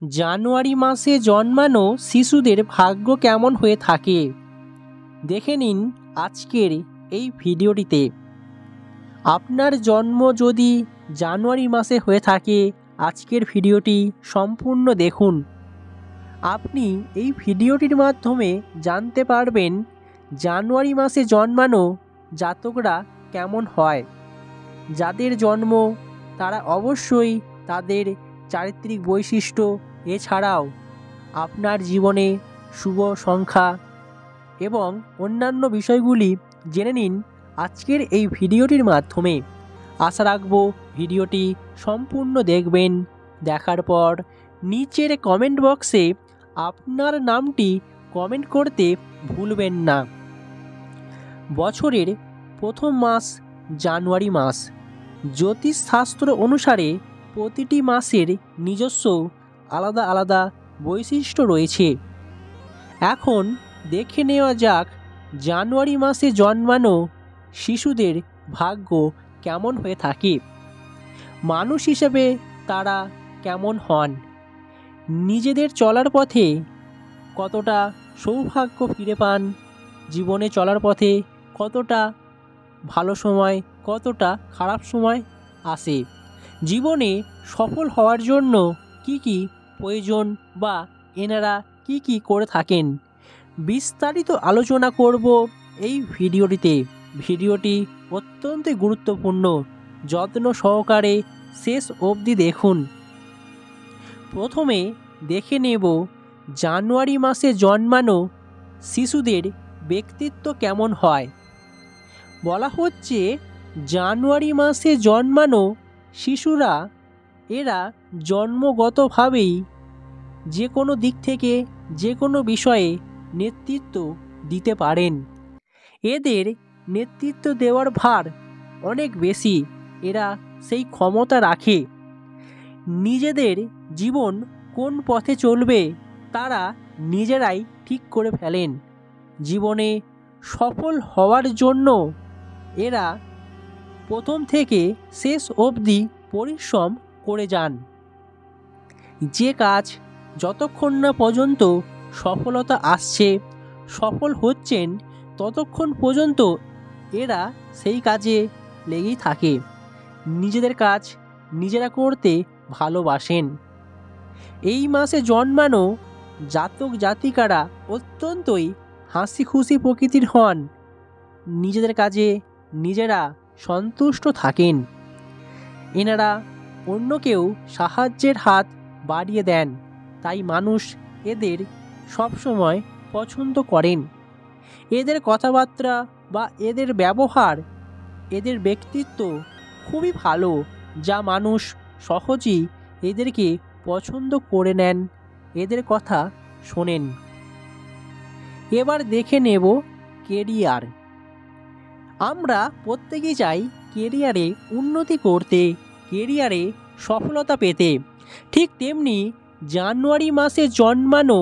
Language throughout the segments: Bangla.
জানুয়ারি মাসে জন্মানো শিশুদের ভাগ্য কেমন হয়ে থাকে দেখে নিন আজকের এই ভিডিওটিতে। আপনার জন্ম যদি জানুয়ারি মাসে হয়ে থাকে আজকের ভিডিওটি সম্পূর্ণ দেখুন। আপনি এই ভিডিওটির মাধ্যমে জানতে পারবেন জানুয়ারি মাসে জন্মানো জাতকরা কেমন হয়। যাদের জন্ম তারা অবশ্যই তাদের চারিত্রিক বৈশিষ্ট্য এছাড়াও আপনার জীবনে শুভ সংখ্যা এবং অন্যান্য বিষয়গুলি জেনে নিন আজকের এই ভিডিওটির মাধ্যমে। আশা রাখব ভিডিওটি সম্পূর্ণ দেখবেন। দেখার পর নিচের কমেন্ট বক্সে আপনার নামটি কমেন্ট করতে ভুলবেন না। বছরের প্রথম মাস জানুয়ারি মাস। জ্যোতিষশাস্ত্র অনুসারে প্রতিটি মাসের নিজস্ব আলাদা আলাদা বৈশিষ্ট্য রয়েছে। এখন দেখে নেওয়া যাক জানুয়ারি মাসে জন্মানো শিশুদের ভাগ্য কেমন হয়ে থাকে। মানুষ হিসেবে তারা কেমন হন, নিজেদের চলার পথে কতটা সৌভাগ্য ফিরে পান, জীবনে চলার পথে কতটা ভালো সময় কতটা খারাপ সময় আসে, জীবনে সফল হওয়ার জন্য কি কি প্রয়োজন বা এনারা কি কি করে থাকেন বিস্তারিত আলোচনা করব এই ভিডিওটিতে। ভিডিওটি অত্যন্ত গুরুত্বপূর্ণ, যত্ন সহকারে শেষ অবধি দেখুন। প্রথমে দেখে নেব জানুয়ারি মাসে জন্মানো শিশুদের ব্যক্তিত্ব কেমন হয়। বলা হচ্ছে জানুয়ারি মাসে জন্মানো শিশুরা এরা জন্মগতভাবেই যে কোনো দিক থেকে যে কোনো বিষয়ে নেতৃত্ব দিতে পারেন। এদের নেতৃত্ব দেওয়ার ভার অনেক বেশি, এরা সেই ক্ষমতা রাখে। নিজেদের জীবন কোন পথে চলবে তারা নিজেরাই ঠিক করে ফেলেন। জীবনে সফল হওয়ার জন্য এরা প্রথম থেকে শেষ অবধি পরিশ্রম করে যান। যে কাজ যতক্ষণ না পর্যন্ত সফলতা আসছে, সফল হচ্ছেন, ততক্ষণ পর্যন্ত এরা সেই কাজে লেগেই থাকে। নিজেদের কাজ নিজেরা করতে ভালোবাসেন। এই মাসে জন্মানো জাতক জাতিকারা অত্যন্তই হাসি খুশি প্রকৃতির হন। নিজেদের কাজে নিজেরা সন্তুষ্ট থাকেন। এনারা অন্যকেও সাহায্যের হাত বাড়িয়ে দেন, তাই মানুষ এদের সবসময় পছন্দ করেন। এদের কথাবার্তা বা এদের ব্যবহার, এদের ব্যক্তিত্ব খুবই ভালো, যা মানুষ সহজেই এদেরকে পছন্দ করে নেন, এদের কথা শোনেন। এবার দেখে নেব কেরিয়ার। আমরা প্রত্যেকেই চাই কেরিয়ারে উন্নতি করতে, কেরিয়ারে সফলতা পেতে। ঠিক তেমনি জানুয়ারি মাসে জন্মানো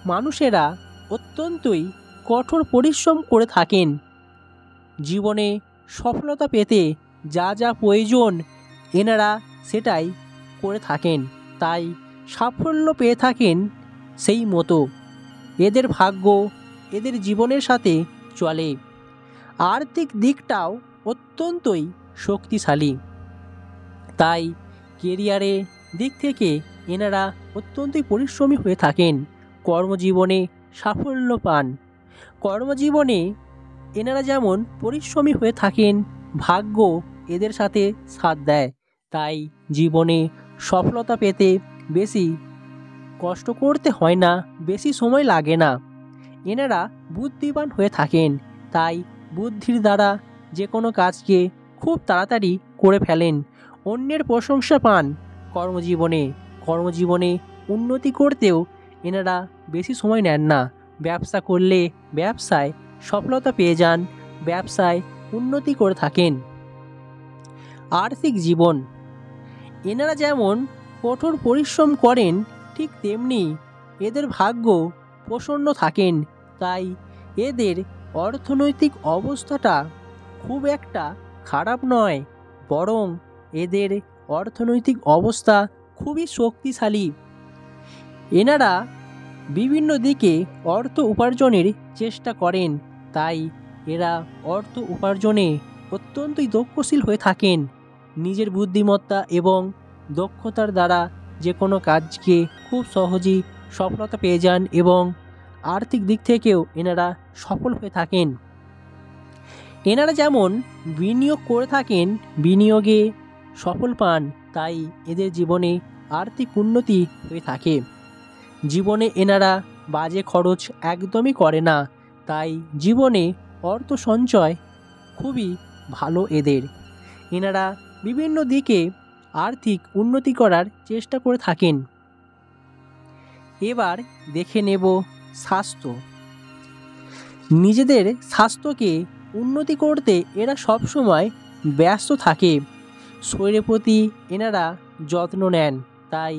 মানুষেরা অত্যন্তই কঠোর পরিশ্রম করে থাকেন। জীবনে সফলতা পেতে যা যা প্রয়োজন এনারা সেটাই করে থাকেন, তাই সাফল্য পেয়ে থাকেন সেই মতো। এদের ভাগ্য এদের জীবনের সাথে চলে। আর্থিক দিকটাও অত্যন্তই শক্তিশালী, তাই কেরিয়ারে দিক থেকে এনারা অত্যন্তই পরিশ্রমী হয়ে থাকেন। কর্মজীবনে সাফল্য পান। কর্মজীবনে এনারা যেমন পরিশ্রমী হয়ে থাকেন, ভাগ্য এদের সাথে সাথ দেয়, তাই জীবনে সফলতা পেতে বেশি কষ্ট করতে হয় না, বেশি সময় লাগে না। এনারা বুদ্ধিমান হয়ে থাকেন, তাই বুদ্ধির দ্বারা যে কোনো কাজকে খুব তাড়াতাড়ি করে ফেলেন। অন্যের প্রশংসা পান। কর্মজীবনে উন্নতি করতেও এনারা বেশি সময় নেন না। ব্যবসা করলে ব্যবসায় সফলতা পেয়ে যান, ব্যবসায় উন্নতি করে থাকেন। আর্থিক জীবন, এনারা যেমন কঠোর পরিশ্রম করেন ঠিক তেমনি এদের ভাগ্য প্রসন্ন থাকেন, তাই এদের অর্থনৈতিক অবস্থাটা খুব একটা খারাপ নয়, বরং এদের অর্থনৈতিক অবস্থা খুবই শক্তিশালী। এনারা বিভিন্ন দিকে অর্থ উপার্জনের চেষ্টা করেন, তাই এরা অর্থ উপার্জনে অত্যন্তই দক্ষশীল হয়ে থাকেন। নিজের বুদ্ধিমত্তা এবং দক্ষতার দ্বারা যে কোনো কাজকে খুব সহজেই সফলতা পেয়ে যান এবং আর্থিক দিক থেকেও এনারা সফল হয়ে থাকেন। এনারা যেমন বিনিয়োগ করে থাকেন, বিনিয়োগে সফল পান, তাই এদের জীবনে আর্থিক উন্নতি হয়ে থাকে। জীবনে এনারা বাজে খরচ একদমই করে না, তাই জীবনে অর্থ সঞ্চয় খুবই ভালো এদের। এনারা বিভিন্ন দিকে আর্থিক উন্নতি করার চেষ্টা করে থাকেন। এবার দেখে নেব স্বাস্থ্য। নিজেদের স্বাস্থ্যকে উন্নতি করতে এরা সবসময় ব্যস্ত থাকে। শরীরের প্রতি এনারা যত্ন নেন, তাই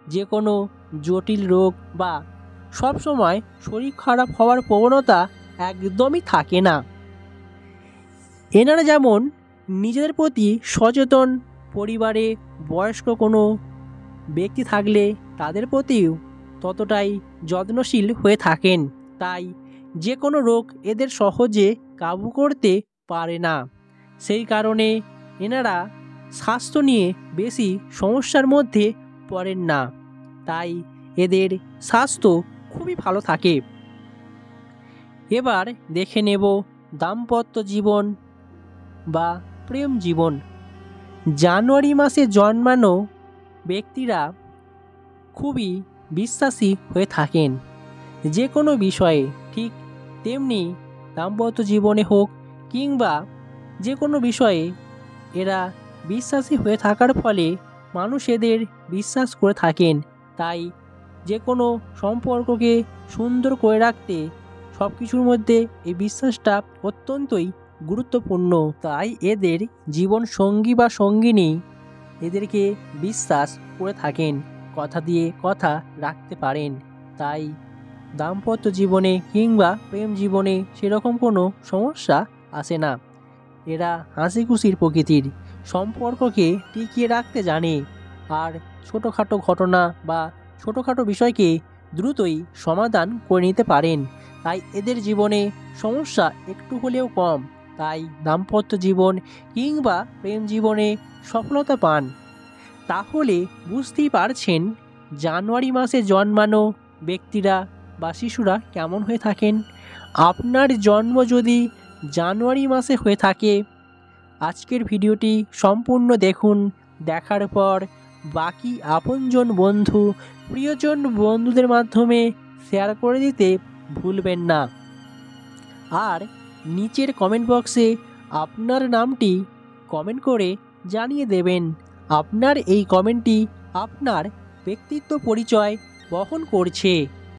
যে কোনো জটিল রোগ বা সবসময় শরীর খারাপ হওয়ার প্রবণতা একদমই থাকে না। এনারা যেমন নিজেদের প্রতি সচেতন, পরিবারে বয়স্ক কোনো ব্যক্তি থাকলে তাদের প্রতিও ততটাই যত্নশীল হয়ে থাকেন, তাই যে কোনো রোগ এদের সহজে কাবু করতে পারে না। সেই কারণে এনারা স্বাস্থ্য নিয়ে বেশি সমস্যার মধ্যে পড়েন না, তাই এদের স্বাস্থ্য খুবই ভালো থাকে। এবার দেখে নেব দাম্পত্য জীবন বা প্রেম জীবন। জানুয়ারি মাসে জন্মানো ব্যক্তিরা খুবই বিশ্বাসী হয়ে থাকেন যে কোনো বিষয়ে, ঠিক তেমনি দাম্পত্য জীবনে হোক কিংবা যে কোনো বিষয়ে এরা বিশ্বাসী হয়ে থাকার ফলে মানুষ এদের বিশ্বাস করে থাকেন। তাই যে কোনো সম্পর্ককে সুন্দর করে রাখতে সব কিছুর মধ্যে এই বিশ্বাসটা অত্যন্তই গুরুত্বপূর্ণ। তাই এদের জীবন সঙ্গী বা সঙ্গিনী এদেরকে বিশ্বাস করে থাকেন, কথা দিয়ে কথা রাখতে পারেন। তাই দাম্পত্য জীবনে কিংবা প্রেম জীবনে সেরকম কোনো সমস্যা আসে না। এরা হাসি খুশির প্রকৃতির, সম্পর্ককে টিকিয়ে রাখতে জানে, আর ছোটোখাটো ঘটনা বা ছোটোখাটো বিষয়কে দ্রুতই সমাধান করে নিতে পারেন। তাই এদের জীবনে সমস্যা একটু হলেও কম, তাই দাম্পত্য জীবন কিংবা প্রেম জীবনে সফলতা পান। তাহলে বুঝতেই পারছেন জানুয়ারি মাসে জন্মানো ব্যক্তিরা বা শিশুরা কেমন হয়ে থাকেন। আপনার জন্ম যদি জানুয়ারি মাসে হয়ে থাকে, আজকের ভিডিওটি সম্পূর্ণ দেখুন। দেখার পর বাকি আপনজন বন্ধু, প্রিয়জন বন্ধুদের মাধ্যমে শেয়ার করে দিতে ভুলবেন না। আর নিচের কমেন্ট বক্সে আপনার নামটি কমেন্ট করে জানিয়ে দেবেন। আপনার এই কমেন্টটি আপনার ব্যক্তিত্ব পরিচয় বহন করছে।